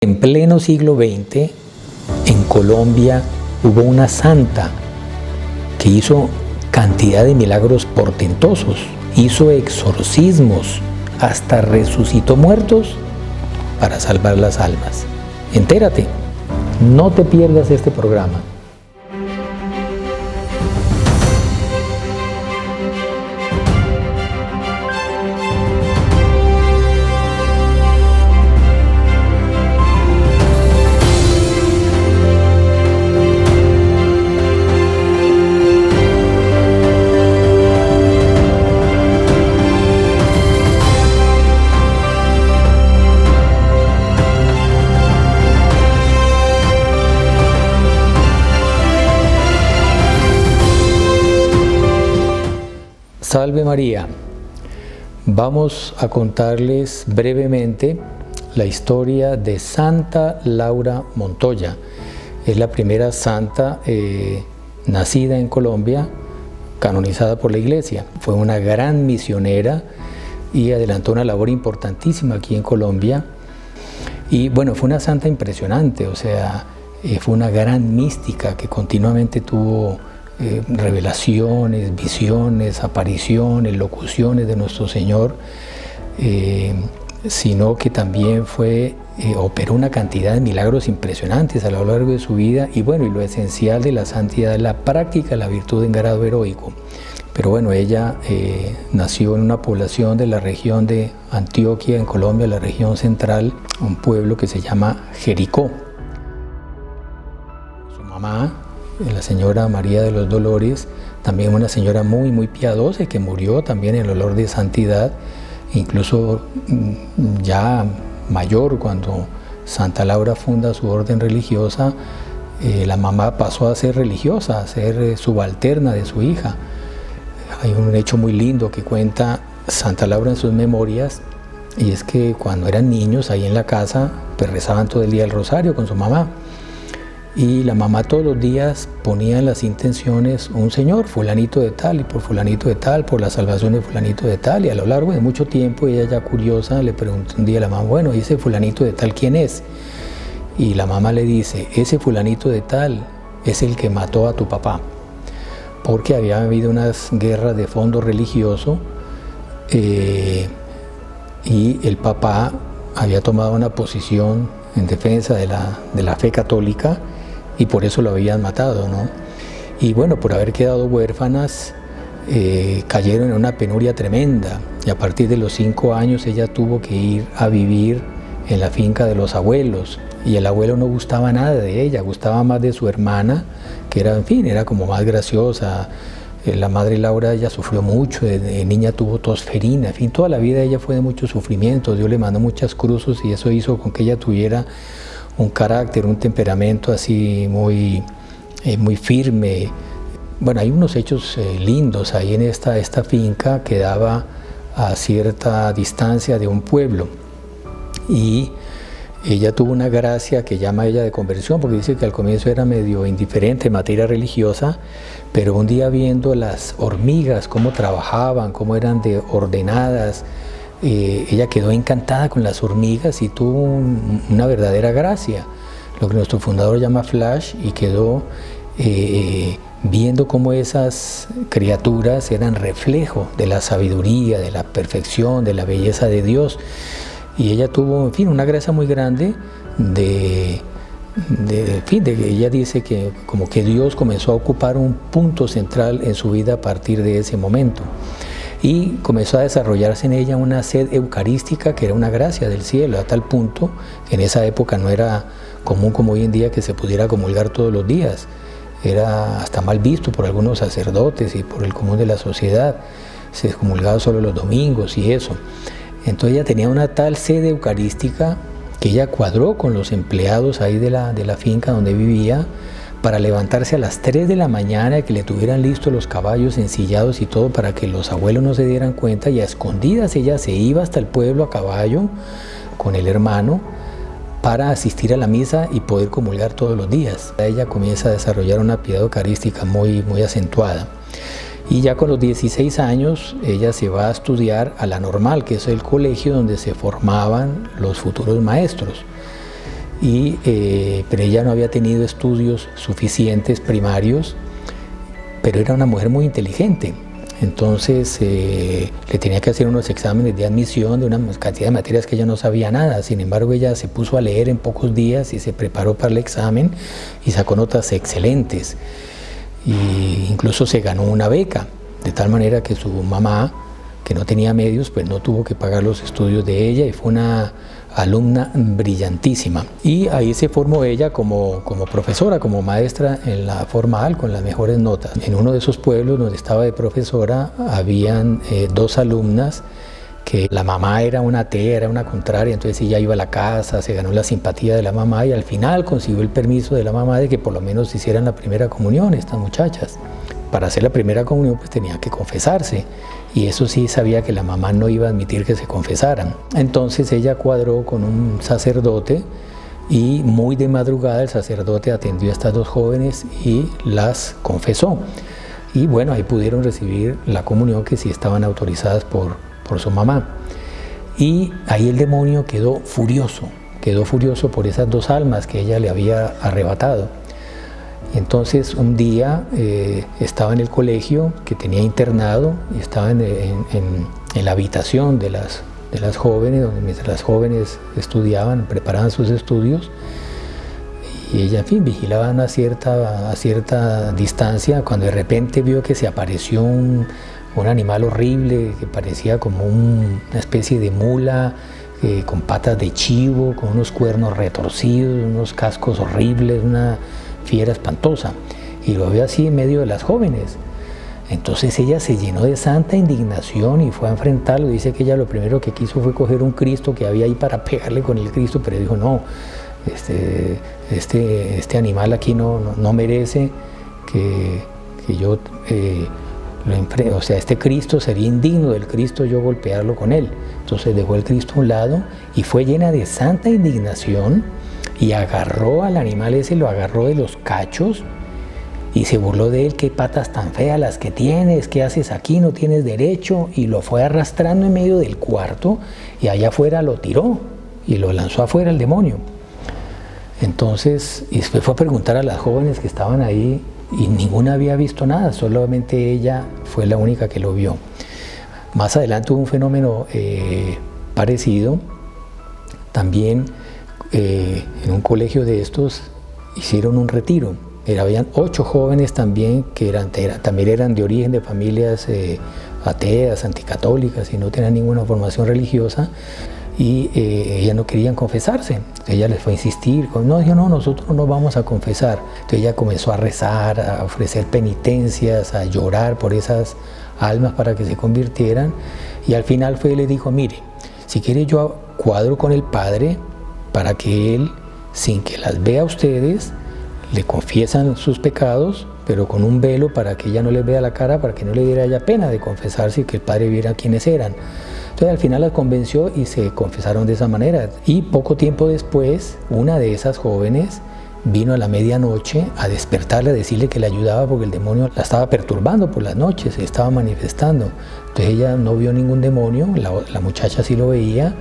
En pleno siglo XX, en Colombia hubo una santa que hizo cantidad de milagros portentosos, hizo exorcismos, hasta resucitó muertos para salvar las almas. Entérate, no te pierdas este programa. Salve María. Vamos a contarles brevemente la historia de Santa Laura Montoya. Es la primera santa nacida en Colombia, canonizada por la Iglesia. Fue una gran misionera y adelantó una labor importantísima aquí en Colombia. Y bueno, fue una santa impresionante, o sea, fue una gran mística que continuamente tuvo revelaciones, visiones, apariciones, locuciones de nuestro Señor, sino que también operó una cantidad de milagros impresionantes a lo largo de su vida. Y bueno, y lo esencial de la santidad es la práctica, la virtud en grado heroico. Pero bueno, ella nació en una población de la región de Antioquia, en Colombia, la región central, un pueblo que se llama Jericó. Su mamá, la señora María de los Dolores, también una señora muy piadosa, que murió también en el olor de santidad, incluso ya mayor, cuando Santa Laura funda su orden religiosa. La mamá pasó a ser religiosa, a ser subalterna de su hija. Hay un hecho muy lindo que cuenta Santa Laura en sus memorias, y es que cuando eran niños ahí en la casa, pues rezaban todo el día el rosario con su mamá. Y la mamá todos los días ponía en las intenciones un señor, fulanito de tal, y por fulanito de tal, por la salvación de fulanito de tal. Y a lo largo de mucho tiempo, ella ya curiosa le preguntó un día a la mamá, bueno, ¿y ese fulanito de tal quién es? Y la mamá le dice, ese fulanito de tal es el que mató a tu papá, porque había habido unas guerras de fondo religioso, y el papá había tomado una posición en defensa de la fe católica, y por eso lo habían matado, ¿no? Y bueno, por haber quedado huérfanas, cayeron en una penuria tremenda, y a partir de los 5 años ella tuvo que ir a vivir en la finca de los abuelos, y el abuelo no gustaba nada de ella, gustaba más de su hermana, que era, en fin, era como más graciosa. La madre Laura, ella sufrió mucho, de niña tuvo tosferina, en fin, toda la vida ella fue de mucho sufrimiento. Dios le mandó muchas cruces, y eso hizo con que ella tuviera un carácter, un temperamento así muy firme. Bueno, hay unos hechos lindos ahí en esta finca, que daba a cierta distancia de un pueblo, y ella tuvo una gracia que llama ella de conversión, porque dice que al comienzo era medio indiferente en materia religiosa, pero un día viendo las hormigas, cómo trabajaban, cómo eran ordenadas, ella quedó encantada con las hormigas y tuvo una verdadera gracia, lo que nuestro fundador llama flash, y quedó viendo cómo esas criaturas eran reflejo de la sabiduría, de la perfección, de la belleza de Dios. Y ella tuvo, en fin, una gracia muy grande de que ella dice que como que Dios comenzó a ocupar un punto central en su vida a partir de ese momento. Y comenzó a desarrollarse en ella una sed eucarística que era una gracia del cielo, a tal punto que en esa época no era común como hoy en día que se pudiera comulgar todos los días. Era hasta mal visto por algunos sacerdotes y por el común de la sociedad. Se comulgaba solo los domingos y eso. Entonces ella tenía una tal sed eucarística que ella cuadró con los empleados ahí de la finca donde vivía para levantarse a las 3 de la mañana, que le tuvieran listos los caballos ensillados y todo para que los abuelos no se dieran cuenta, y a escondidas ella se iba hasta el pueblo a caballo con el hermano para asistir a la misa y poder comulgar todos los días. Ella comienza a desarrollar una piedad eucarística muy acentuada. Y ya con los 16 años ella se va a estudiar a la Normal, que es el colegio donde se formaban los futuros maestros. pero ella no había tenido estudios suficientes primarios, pero era una mujer muy inteligente. Entonces le tenía que hacer unos exámenes de admisión de una cantidad de materias que ella no sabía nada. Sin embargo, ella se puso a leer en pocos días y se preparó para el examen y sacó notas excelentes. Y incluso se ganó una beca, de tal manera que su mamá, que no tenía medios, pues no tuvo que pagar los estudios de ella y fue una alumna brillantísima. Y ahí se formó ella como profesora, como maestra en la formal, con las mejores notas. En uno de esos pueblos donde estaba de profesora, habían dos alumnas que la mamá era una atea, era una contraria, entonces ella iba a la casa, se ganó la simpatía de la mamá y al final consiguió el permiso de la mamá de que por lo menos hicieran la primera comunión estas muchachas. Para hacer la primera comunión pues tenía que confesarse y eso sí sabía que la mamá no iba a admitir que se confesaran. Entonces ella cuadró con un sacerdote y muy de madrugada el sacerdote atendió a estas dos jóvenes y las confesó. Y bueno, ahí pudieron recibir la comunión que sí estaban autorizadas por su mamá. Y ahí el demonio quedó furioso por esas dos almas que ella le había arrebatado. Y entonces un día estaba en el colegio que tenía internado y estaba en la habitación de las jóvenes, donde mientras las jóvenes estudiaban, preparaban sus estudios, y ella, en fin, vigilaba a cierta distancia, cuando de repente vio que se apareció un animal horrible que parecía como una especie de mula, con patas de chivo, con unos cuernos retorcidos, unos cascos horribles, una fiera espantosa, y lo vio así en medio de las jóvenes. Entonces ella se llenó de santa indignación y fue a enfrentarlo. Dice que ella lo primero que quiso fue coger un Cristo que había ahí para pegarle con el Cristo, pero dijo no, este animal aquí no merece que yo lo enfrente, o sea, este Cristo sería indigno del Cristo yo golpearlo con él. Entonces dejó el Cristo a un lado y fue llena de santa indignación y agarró al animal ese, lo agarró de los cachos y se burló de él. Qué patas tan feas las que tienes, qué haces aquí, no tienes derecho, y lo fue arrastrando en medio del cuarto y allá afuera lo tiró y lo lanzó afuera el demonio. Entonces, y después fue a preguntar a las jóvenes que estaban ahí y ninguna había visto nada, solamente ella fue la única que lo vio. Más adelante hubo un fenómeno parecido, también en un colegio de estos hicieron un retiro. Habían 8 jóvenes también que también eran de origen de familias ateas, anticatólicas y no tenían ninguna formación religiosa, y ellas no querían confesarse. Ella les fue a insistir, no, nosotros no nos vamos a confesar. Entonces ella comenzó a rezar, a ofrecer penitencias, a llorar por esas almas para que se convirtieran, y al final le dijo, mire, si quiere yo cuadro con el Padre para que él, sin que las vea a ustedes, le confiesan sus pecados, pero con un velo para que ella no les vea la cara, para que no le diera a ella pena de confesarse y que el Padre viera quiénes eran. Entonces al final las convenció y se confesaron de esa manera. Y poco tiempo después, una de esas jóvenes vino a la medianoche a despertarle, a decirle que le ayudaba porque el demonio la estaba perturbando por las noches, se estaba manifestando. Entonces ella no vio ningún demonio, la muchacha sí lo veía,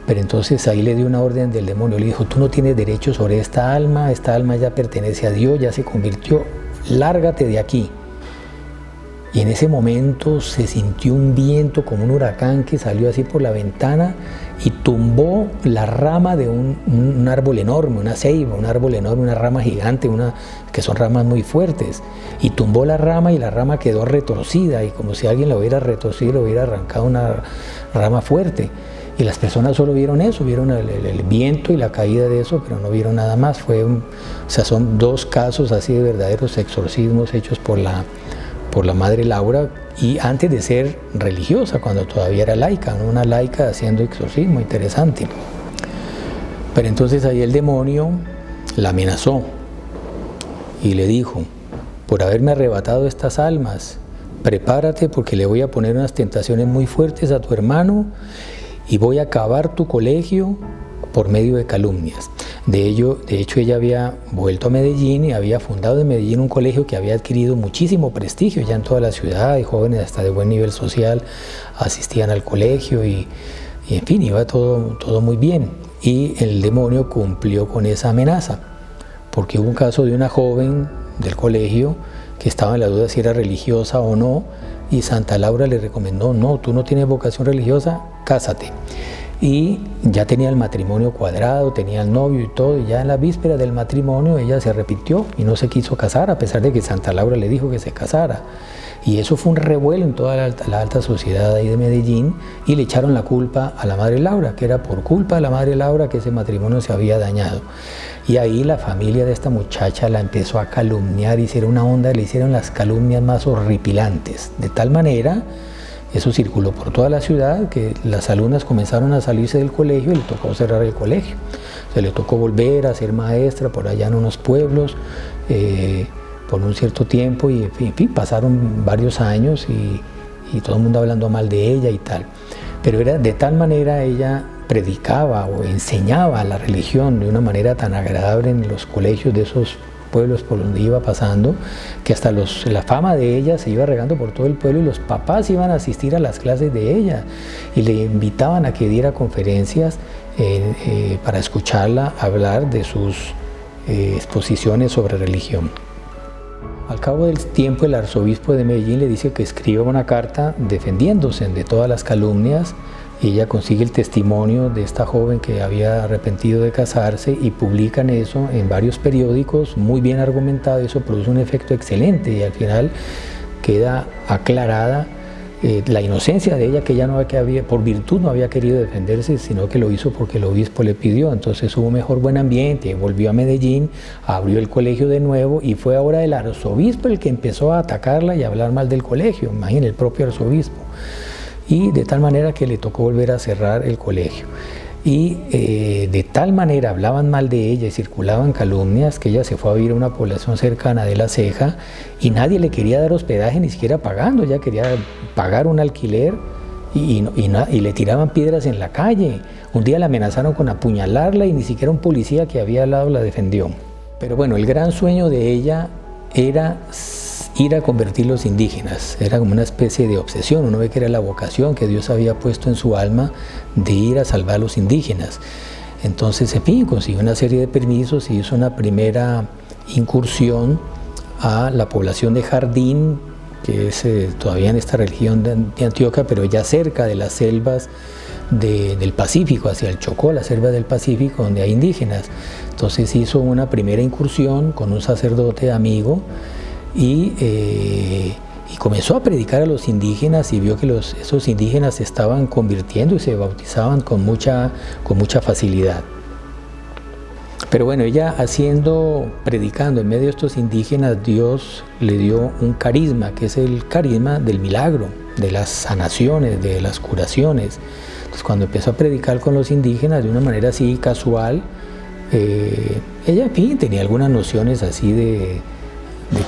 pero entonces ahí le dio una orden del demonio, le dijo, tú no tienes derecho sobre esta alma ya pertenece a Dios, ya se convirtió, lárgate de aquí. Y en ese momento se sintió un viento como un huracán que salió así por la ventana y tumbó la rama de un árbol enorme, una ceiba, un árbol enorme, una rama gigante, que son ramas muy fuertes. Y tumbó la rama y la rama quedó retorcida, y como si alguien la hubiera retorcido, le hubiera arrancado una rama fuerte. Y las personas solo vieron eso, vieron el viento y la caída de eso, pero no vieron nada más. Son 2 casos así de verdaderos exorcismos hechos por la Madre Laura, y antes de ser religiosa, cuando todavía era laica, ¿no? Una laica haciendo exorcismo, interesante. Pero entonces ahí el demonio la amenazó y le dijo, por haberme arrebatado estas almas, prepárate porque le voy a poner unas tentaciones muy fuertes a tu hermano y voy a acabar tu colegio por medio de calumnias. De hecho, ella había vuelto a Medellín y había fundado en Medellín un colegio que había adquirido muchísimo prestigio ya en toda la ciudad, y jóvenes hasta de buen nivel social asistían al colegio y en fin, iba todo muy bien. y el demonio cumplió con esa amenaza, porque hubo un caso de una joven del colegio que estaba en la duda si era religiosa o no, y Santa Laura le recomendó: no, tú no tienes vocación religiosa, cásate. Y ya tenía el matrimonio cuadrado, tenía el novio y todo, y ya en la víspera del matrimonio ella se arrepintió y no se quiso casar, a pesar de que Santa Laura le dijo que se casara. Y eso fue un revuelo en toda la alta sociedad ahí de Medellín, y le echaron la culpa a la Madre Laura, que era por culpa de la Madre Laura que ese matrimonio se había dañado. Y ahí la familia de esta muchacha la empezó a calumniar, hicieron una onda, le hicieron las calumnias más horripilantes, de tal manera, eso circuló por toda la ciudad, que las alumnas comenzaron a salirse del colegio y le tocó cerrar el colegio. Se le tocó volver a ser maestra por allá en unos pueblos, por un cierto tiempo, y en fin, pasaron varios años y todo el mundo hablando mal de ella y tal. Pero era de tal manera, ella predicaba o enseñaba la religión de una manera tan agradable en los colegios de esos pueblos por donde iba pasando, que hasta la fama de ella se iba regando por todo el pueblo, y los papás iban a asistir a las clases de ella y le invitaban a que diera conferencias para escucharla hablar de sus exposiciones sobre religión. Al cabo del tiempo, el arzobispo de Medellín le dice que escriba una carta defendiéndose de todas las calumnias, y ella consigue el testimonio de esta joven que había arrepentido de casarse y publican eso en varios periódicos, muy bien argumentado. Eso produce un efecto excelente y al final queda aclarada la inocencia de ella, que ella por virtud no había querido defenderse, sino que lo hizo porque el obispo le pidió. Entonces hubo mejor buen ambiente, volvió a Medellín, abrió el colegio de nuevo, y fue ahora el arzobispo el que empezó a atacarla y a hablar mal del colegio, imagínense, el propio arzobispo. Y de tal manera que le tocó volver a cerrar el colegio. Y de tal manera hablaban mal de ella y circulaban calumnias, que ella se fue a vivir a una población cercana de La Ceja, y nadie le quería dar hospedaje, ni siquiera pagando. Ella quería pagar un alquiler y le tiraban piedras en la calle. Un día la amenazaron con apuñalarla y ni siquiera un policía que había al lado la defendió. Pero bueno, el gran sueño de ella era ir a convertir los indígenas. Era como una especie de obsesión. Uno ve que era la vocación que Dios había puesto en su alma de ir a salvar a los indígenas. Entonces, en fin, consiguió una serie de permisos y hizo una primera incursión a la población de Jardín, que es todavía en esta región de Antioquia, pero ya cerca de las selvas del Pacífico, hacia el Chocó, la selva del Pacífico, donde hay indígenas. Entonces hizo una primera incursión con un sacerdote amigo, y comenzó a predicar a los indígenas, y vio que esos indígenas se estaban convirtiendo y se bautizaban con mucha facilidad. Pero bueno, ella predicando en medio de estos indígenas, Dios le dio un carisma, que es el carisma del milagro, de las sanaciones, de las curaciones. Entonces, cuando empezó a predicar con los indígenas de una manera así casual, ella, en fin, tenía algunas nociones así de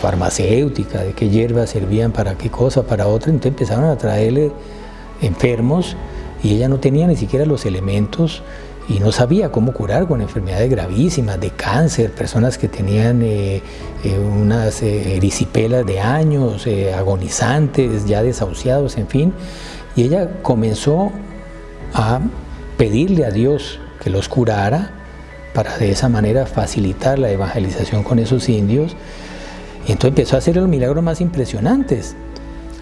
farmacéutica, de qué hierbas servían para qué cosa, para otra. Entonces empezaron a traerle enfermos, y ella no tenía ni siquiera los elementos y no sabía cómo curar, con enfermedades gravísimas, de cáncer, personas que tenían unas erisipelas de años, agonizantes, ya desahuciados, en fin. Y ella comenzó a pedirle a Dios que los curara, para de esa manera facilitar la evangelización con esos indios. Y entonces empezó a hacer los milagros más impresionantes.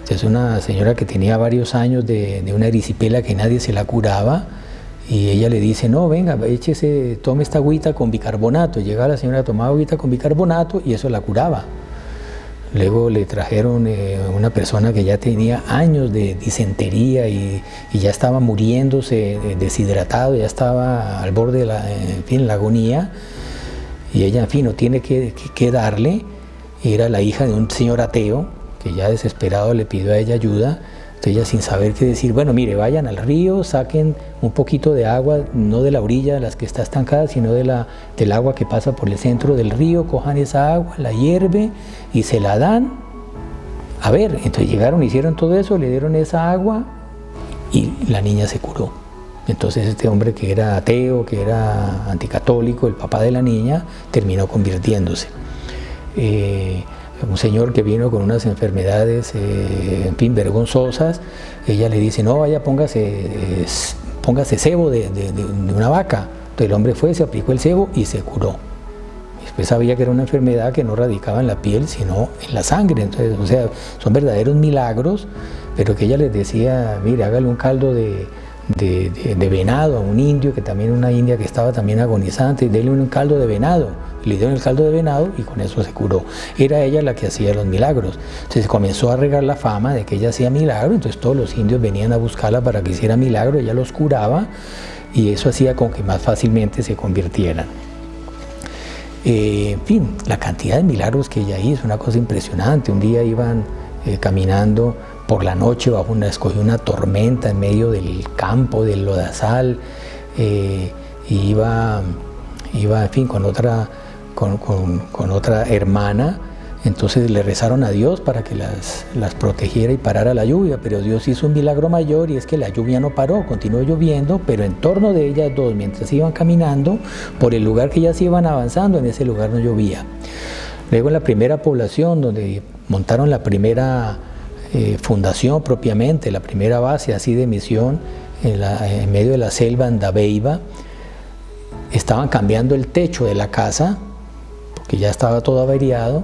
Es una señora que tenía varios años de una erisipela que nadie se la curaba, y ella le dice: no, venga, tome esta agüita con bicarbonato. Llegaba la señora, tomaba agüita con bicarbonato y eso la curaba. Luego le trajeron una persona que ya tenía años de disentería y ya estaba muriéndose, deshidratado, ya estaba al borde de la agonía, y ella, en fin, no tiene que darle. Era la hija de un señor ateo que ya desesperado le pidió a ella ayuda. Entonces ella, sin saber qué decir: bueno, mire, vayan al río, saquen un poquito de agua, no de la orilla, las que está estancada, sino del agua que pasa por el centro del río, cojan esa agua, la hierve y se la dan. A ver, entonces llegaron, hicieron todo eso, le dieron esa agua y la niña se curó. Entonces este hombre, que era ateo, que era anticatólico, el papá de la niña, terminó convirtiéndose. Un señor que vino con unas enfermedades, en fin, vergonzosas, ella le dice: no, vaya, póngase cebo de una vaca, Entonces el hombre fue, se aplicó el cebo y se curó. Después sabía que era una enfermedad que no radicaba en la piel, sino en la sangre. Entonces, o sea, son verdaderos milagros, pero que ella les decía, mire, hágale un caldo de venado a un indio, que también una india que estaba también agonizante, y déle un caldo de venado. Le dieron el caldo de venado y con eso se curó. Era ella la que hacía los milagros. Entonces comenzó a regar la fama de que ella hacía milagros, entonces todos los indios venían a buscarla para que hiciera milagros, ella los curaba y eso hacía con que más fácilmente se convirtieran. En fin, la cantidad de milagros que ella hizo, una cosa impresionante. Un día iban caminando por la noche, escogió una tormenta en medio del campo, del lodazal, y iba en fin, con otra hermana. Entonces le rezaron a Dios para que las protegiera y parara la lluvia, pero Dios hizo un milagro mayor y es que la lluvia no paró, continuó lloviendo, pero en torno de ellas dos, mientras iban caminando, por el lugar que ellas iban avanzando, en ese lugar no llovía. Luego en la primera población, donde montaron la primera fundación propiamente, la primera base así de misión, en medio de la selva, en Dabeiba, estaban cambiando el techo de la casa, porque ya estaba todo averiado,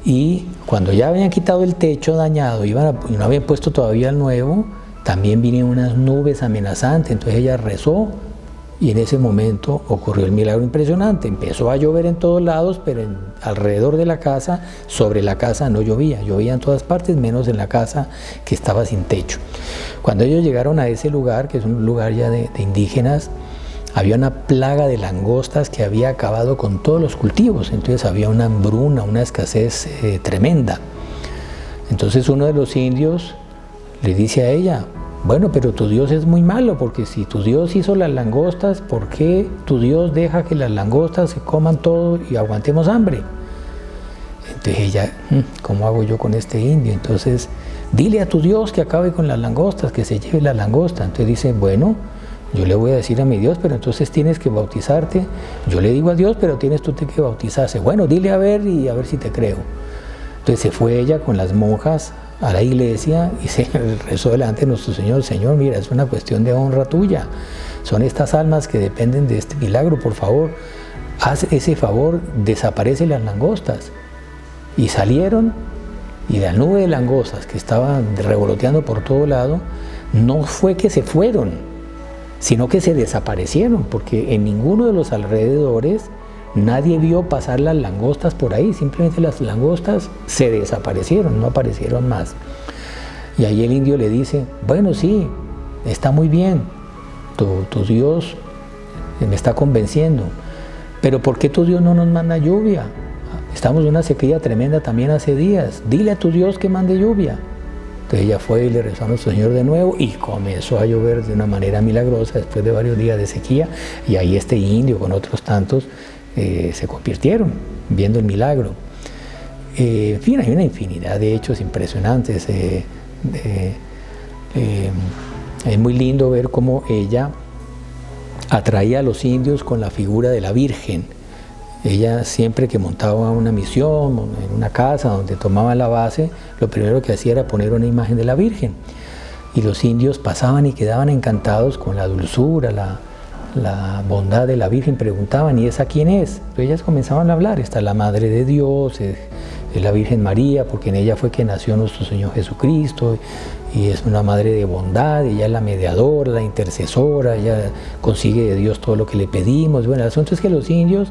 y cuando ya habían quitado el techo dañado y no habían puesto todavía el nuevo, también vinieron unas nubes amenazantes. Entonces ella rezó y en ese momento ocurrió el milagro impresionante. Empezó a llover en todos lados, pero alrededor de la casa, sobre la casa no llovía. Llovía en todas partes, menos en la casa que estaba sin techo. Cuando ellos llegaron a ese lugar, que es un lugar ya de indígenas, había una plaga de langostas que había acabado con todos los cultivos. Entonces había una hambruna, una escasez tremenda. Entonces uno de los indios le dice a ella, bueno, pero tu Dios es muy malo, porque si tu Dios hizo las langostas, ¿por qué tu Dios deja que las langostas se coman todo y aguantemos hambre? Entonces ella, ¿cómo hago yo con este indio? Entonces, dile a tu Dios que acabe con las langostas, que se lleve la langosta. Entonces dice, bueno, yo le voy a decir a mi Dios, pero entonces tienes que bautizarte. Yo le digo a Dios, pero tienes tú que bautizarse. Bueno, dile a ver y a ver si te creo. Entonces se fue ella con las monjas a la iglesia y se rezó delante de nuestro Señor. Señor, mira, es una cuestión de honra tuya. Son estas almas que dependen de este milagro, por favor. Haz ese favor, desaparece las langostas. Y salieron, y la nube de langostas que estaba revoloteando por todo lado, no fue que se fueron, sino que se desaparecieron, porque en ninguno de los alrededores nadie vio pasar las langostas por ahí, simplemente las langostas se desaparecieron, no aparecieron más. Y ahí el indio le dice, bueno, sí, está muy bien, tu Dios me está convenciendo, pero ¿por qué tu Dios no nos manda lluvia? Estamos en una sequía tremenda también hace días, dile a tu Dios que mande lluvia. Entonces ella fue y le rezó a nuestro Señor de nuevo y comenzó a llover de una manera milagrosa después de varios días de sequía, y ahí este indio con otros tantos se convirtieron viendo el milagro. En fin, hay una infinidad de hechos impresionantes. Es muy lindo ver cómo ella atraía a los indios con la figura de la Virgen. Ella siempre que montaba una misión en una casa donde tomaba la base, lo primero que hacía era poner una imagen de la Virgen. Y los indios pasaban y quedaban encantados con la dulzura, la bondad de la Virgen. Preguntaban, ¿y esa quién es? Entonces ellas comenzaban a hablar, esta es la Madre de Dios, es la Virgen María, porque en ella fue que nació nuestro Señor Jesucristo, y es una Madre de bondad, ella es la mediadora, la intercesora, ella consigue de Dios todo lo que le pedimos. Bueno, el asunto es que los indios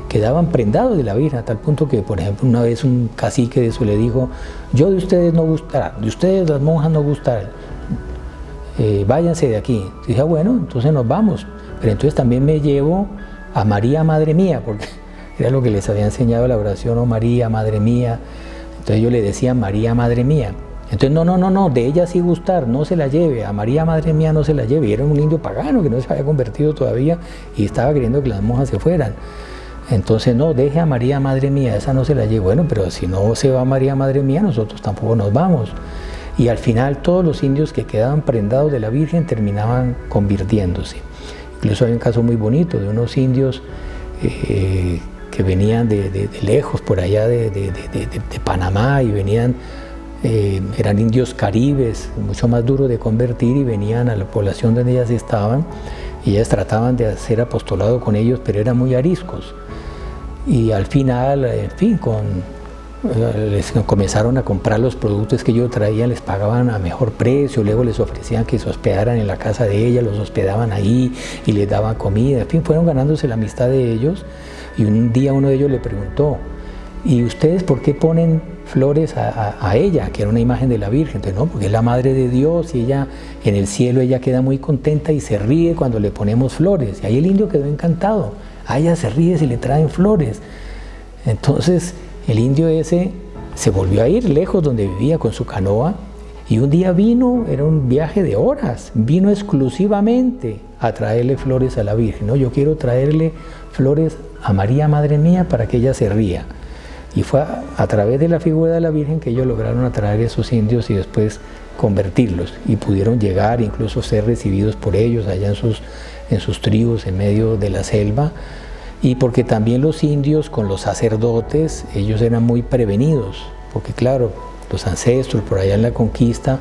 quedaban prendados de la Virgen, a tal punto que, por ejemplo, una vez un cacique de eso le dijo, yo de ustedes no gustará, de ustedes las monjas no gustarán, váyanse de aquí. Y dije, bueno, entonces nos vamos, pero entonces también me llevo a María, Madre mía, porque era lo que les había enseñado la oración, oh María, Madre mía. Entonces yo le decía, María, Madre mía. Entonces, no, de ella sí gustar, no se la lleve, a María, Madre mía, no se la lleve. Y era un indio pagano que no se había convertido todavía y estaba queriendo que las monjas se fueran. Entonces, no, deje a María, Madre mía, esa no se la lleve. Bueno, pero si no se va María, Madre mía, nosotros tampoco nos vamos. Y al final todos los indios que quedaban prendados de la Virgen terminaban convirtiéndose. Incluso hay un caso muy bonito de unos indios que venían de lejos, por allá de Panamá, y venían, eran indios caribes, mucho más duros de convertir, y venían a la población donde ellas estaban, y ellas trataban de hacer apostolado con ellos, pero eran muy ariscos. Y al final, en fin, les comenzaron a comprar los productos que ellos traían, les pagaban a mejor precio, luego les ofrecían que se hospedaran en la casa de ella, los hospedaban ahí y les daban comida, en fin, fueron ganándose la amistad de ellos. Y un día uno de ellos le preguntó: ¿y ustedes por qué ponen flores a ella, que era una imagen de la Virgen? Entonces, no, porque es la Madre de Dios y ella en el cielo ella queda muy contenta y se ríe cuando le ponemos flores. Y ahí el indio quedó encantado, a ella se ríe si le traen flores. Entonces el indio ese se volvió a ir lejos donde vivía con su canoa, y un día vino, era un viaje de horas, vino exclusivamente a traerle flores a la Virgen. ¿No? Yo quiero traerle flores a María, Madre mía, para que ella se ría. Y fue a través de la figura de la Virgen que ellos lograron atraer a esos indios y después convertirlos, y pudieron llegar, incluso ser recibidos por ellos allá en sus tribus en medio de la selva. Y porque también los indios con los sacerdotes, ellos eran muy prevenidos, porque claro, los ancestros por allá en la conquista,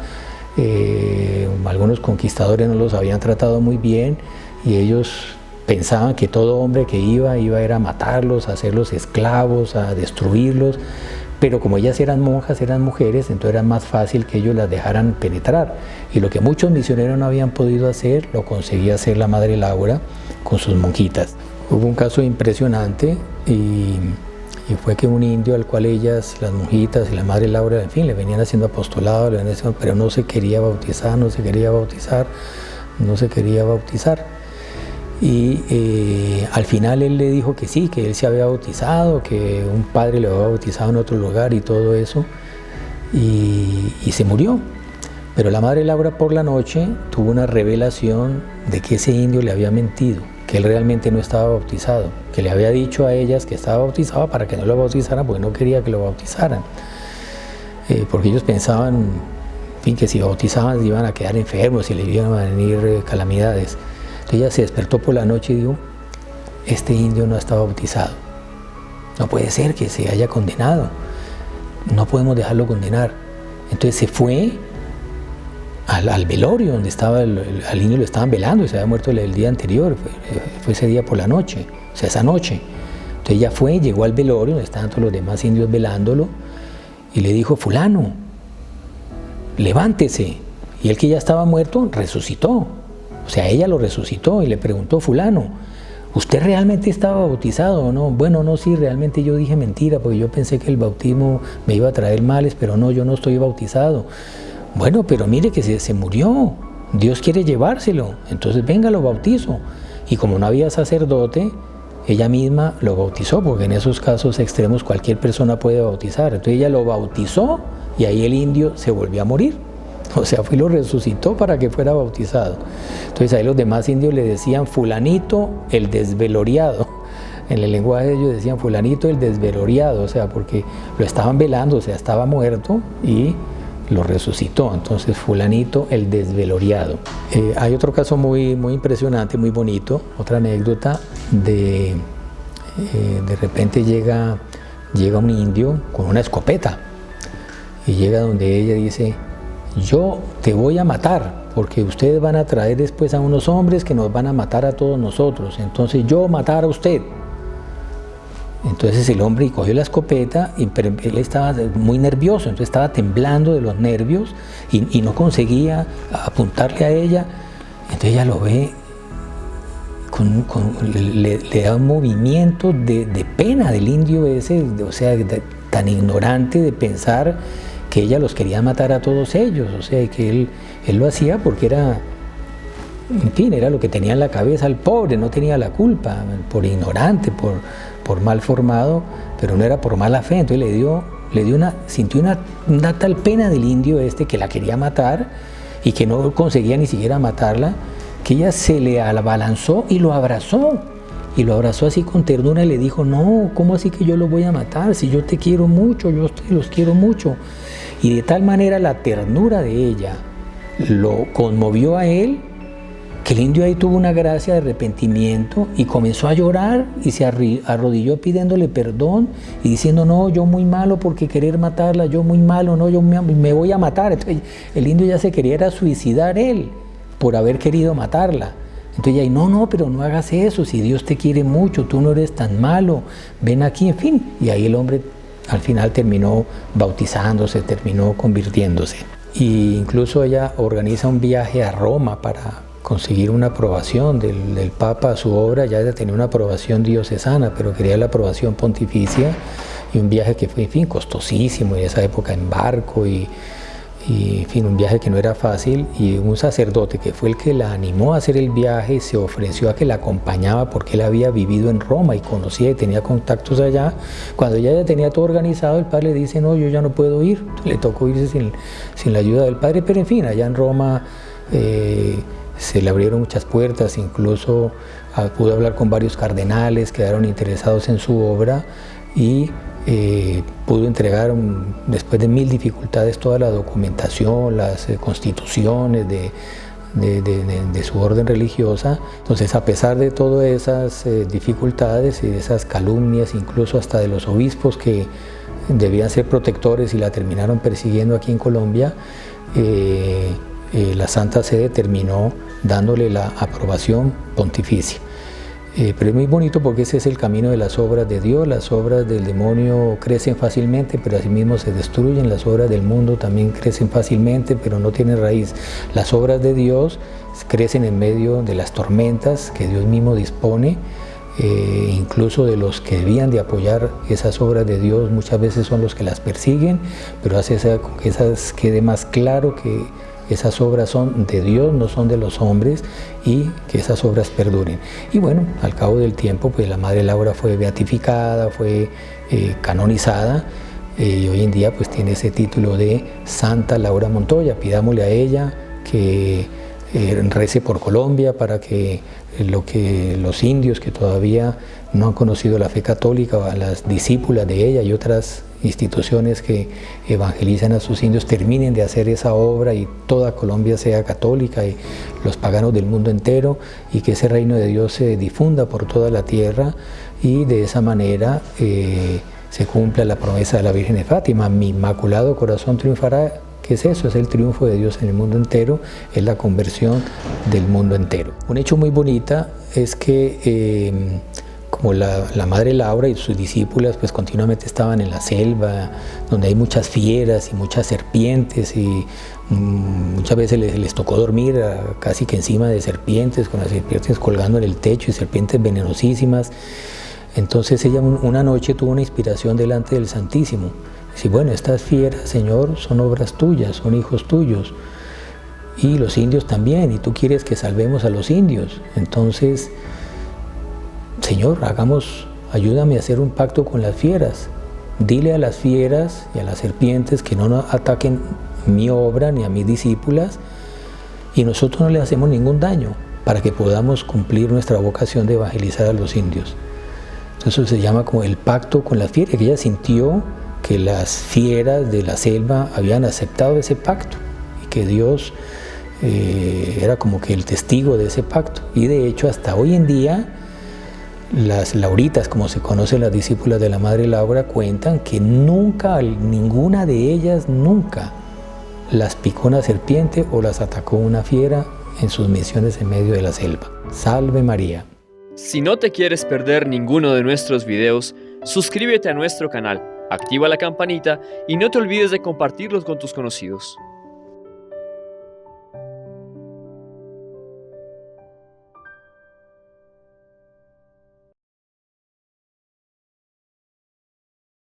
algunos conquistadores no los habían tratado muy bien, y ellos pensaban que todo hombre que iba a matarlos, a hacerlos esclavos, a destruirlos, pero como ellas eran monjas, eran mujeres, entonces era más fácil que ellos las dejaran penetrar. Y lo que muchos misioneros no habían podido hacer, lo conseguía hacer la Madre Laura con sus monjitas. Hubo un caso impresionante y fue que un indio al cual ellas, las monjitas y la Madre Laura, en fin, le venían haciendo apostolado, pero no se quería bautizar, no se quería bautizar. Y al final él le dijo que sí, que él se había bautizado, que un padre lo había bautizado en otro lugar y todo eso, y se murió. Pero la Madre Laura por la noche tuvo una revelación de que ese indio le había mentido, que él realmente no estaba bautizado, que le había dicho a ellas que estaba bautizado para que no lo bautizaran, porque no quería que lo bautizaran, porque ellos pensaban, en fin, que si bautizaban iban a quedar enfermos y le iban a venir calamidades. Entonces ella se despertó por la noche y dijo: este indio no está bautizado, no puede ser que se haya condenado, no podemos dejarlo condenar. Entonces se fue al velorio donde estaba al indio, lo estaban velando y se había muerto el día anterior, fue ese día por la noche, o sea, esa noche. Entonces ella fue, llegó al velorio donde estaban todos los demás indios velándolo y le dijo: fulano, levántese. Y él, que ya estaba muerto, resucitó. O sea, ella lo resucitó y le preguntó: fulano, ¿usted realmente estaba bautizado o no? Bueno, no, sí, realmente yo dije mentira porque yo pensé que el bautismo me iba a traer males, pero no, yo no estoy bautizado. Bueno, pero mire que se murió, Dios quiere llevárselo, entonces venga, lo bautizo. Y como no había sacerdote, ella misma lo bautizó, porque en esos casos extremos cualquier persona puede bautizar. Entonces ella lo bautizó y ahí el indio se volvió a morir. O sea, fue y lo resucitó para que fuera bautizado. Entonces ahí los demás indios le decían: fulanito el desveloriado. En el lenguaje de ellos decían: fulanito el desveloriado, o sea, porque lo estaban velando, o sea, estaba muerto y lo resucitó. Entonces, fulanito el desveloriado. Hay otro caso muy impresionante, muy bonito, otra anécdota de repente llega un indio con una escopeta y llega donde ella, dice: yo te voy a matar porque ustedes van a traer después a unos hombres que nos van a matar a todos nosotros, entonces yo matar a usted. Entonces el hombre cogió la escopeta, y él estaba muy nervioso, entonces estaba temblando de los nervios y no conseguía apuntarle a ella. Entonces ella lo ve, le da un movimiento de pena del indio ese, o sea, tan ignorante de pensar que ella los quería matar a todos ellos, o sea, que él lo hacía porque era, en fin, era lo que tenía en la cabeza el pobre, no tenía la culpa, por ignorante, por mal formado, pero no era por mala fe. Entonces sintió una tal pena del indio este, que la quería matar y que no conseguía ni siquiera matarla, que ella se le abalanzó y lo abrazó así con ternura y le dijo: no, ¿cómo así que yo lo voy a matar? Si yo te quiero mucho, los quiero mucho. Y de tal manera la ternura de ella lo conmovió a él, que el indio ahí tuvo una gracia de arrepentimiento y comenzó a llorar y se arrodilló pidiéndole perdón y diciendo: no, yo muy malo porque querer matarla, yo muy malo, no, yo me voy a matar. Entonces el indio ya se quería suicidar él por haber querido matarla. Entonces ella, no, pero no hagas eso, si Dios te quiere mucho, tú no eres tan malo, ven aquí, en fin. Y ahí el hombre al final terminó bautizándose, terminó convirtiéndose. Y incluso ella organiza un viaje a Roma para conseguir una aprobación del Papa a su obra. Ya ella tenía una aprobación diocesana, pero quería la aprobación pontificia, y un viaje que fue, en fin, costosísimo, en esa época en barco, y en fin, un viaje que no era fácil, y un sacerdote que fue el que la animó a hacer el viaje se ofreció a que la acompañaba porque él había vivido en Roma y conocía y tenía contactos allá. Cuando ella ya tenía todo organizado, el padre le dice, no, yo ya no puedo ir. Le tocó irse sin la ayuda del padre, pero en fin, allá en Roma se le abrieron muchas puertas, incluso pudo hablar con varios cardenales, quedaron interesados en su obra, y pudo entregar, después de 1000 dificultades, toda la documentación, las constituciones de su orden religiosa. Entonces, a pesar de todas esas dificultades y de esas calumnias, incluso hasta de los obispos que debían ser protectores y la terminaron persiguiendo aquí en Colombia, la Santa Sede terminó dándole la aprobación pontificia. Pero es muy bonito porque ese es el camino de las obras de Dios. Las obras del demonio crecen fácilmente, pero asimismo se destruyen. Las obras del mundo también crecen fácilmente, pero no tienen raíz. Las obras de Dios crecen en medio de las tormentas que Dios mismo dispone. Incluso de los que debían de apoyar esas obras de Dios, muchas veces son los que las persiguen, pero hace que esas quede más claro que esas obras son de Dios, no son de los hombres, y que esas obras perduren. Y bueno, al cabo del tiempo, pues la Madre Laura fue beatificada, fue canonizada, y hoy en día pues tiene ese título de Santa Laura Montoya. Pidámosle a ella que rece por Colombia para que los indios que todavía no han conocido la fe católica, a las discípulas de ella y otras instituciones que evangelizan a sus indios, terminen de hacer esa obra y toda Colombia sea católica, y los paganos del mundo entero, y que ese reino de Dios se difunda por toda la tierra, y de esa manera se cumpla la promesa de la Virgen de Fátima: mi inmaculado corazón triunfará. ¿Qué es eso? Es el triunfo de Dios en el mundo entero, es la conversión del mundo entero. Un hecho muy bonito es que como la Madre Laura y sus discípulas pues continuamente estaban en la selva, donde hay muchas fieras y muchas serpientes, y muchas veces les tocó dormir casi que encima de serpientes, con las serpientes colgando en el techo, y serpientes venenosísimas. Entonces ella una noche tuvo una inspiración delante del Santísimo. Dice, bueno, estas fieras, Señor, son obras tuyas, son hijos tuyos, y los indios también, y tú quieres que salvemos a los indios. Entonces, Señor, ayúdame a hacer un pacto con las fieras. Dile a las fieras y a las serpientes que no ataquen mi obra ni a mis discípulas, y nosotros no le hacemos ningún daño, para que podamos cumplir nuestra vocación de evangelizar a los indios. Entonces eso se llama como el pacto con las fieras, que ella sintió que las fieras de la selva habían aceptado ese pacto, y que Dios era como que el testigo de ese pacto. Y de hecho hasta hoy en día las lauritas, como se conocen las discípulas de la Madre Laura, cuentan que nunca, ninguna de ellas nunca las picó una serpiente o las atacó una fiera en sus misiones en medio de la selva. Salve María. Si no te quieres perder ninguno de nuestros videos, suscríbete a nuestro canal, activa la campanita y no te olvides de compartirlos con tus conocidos.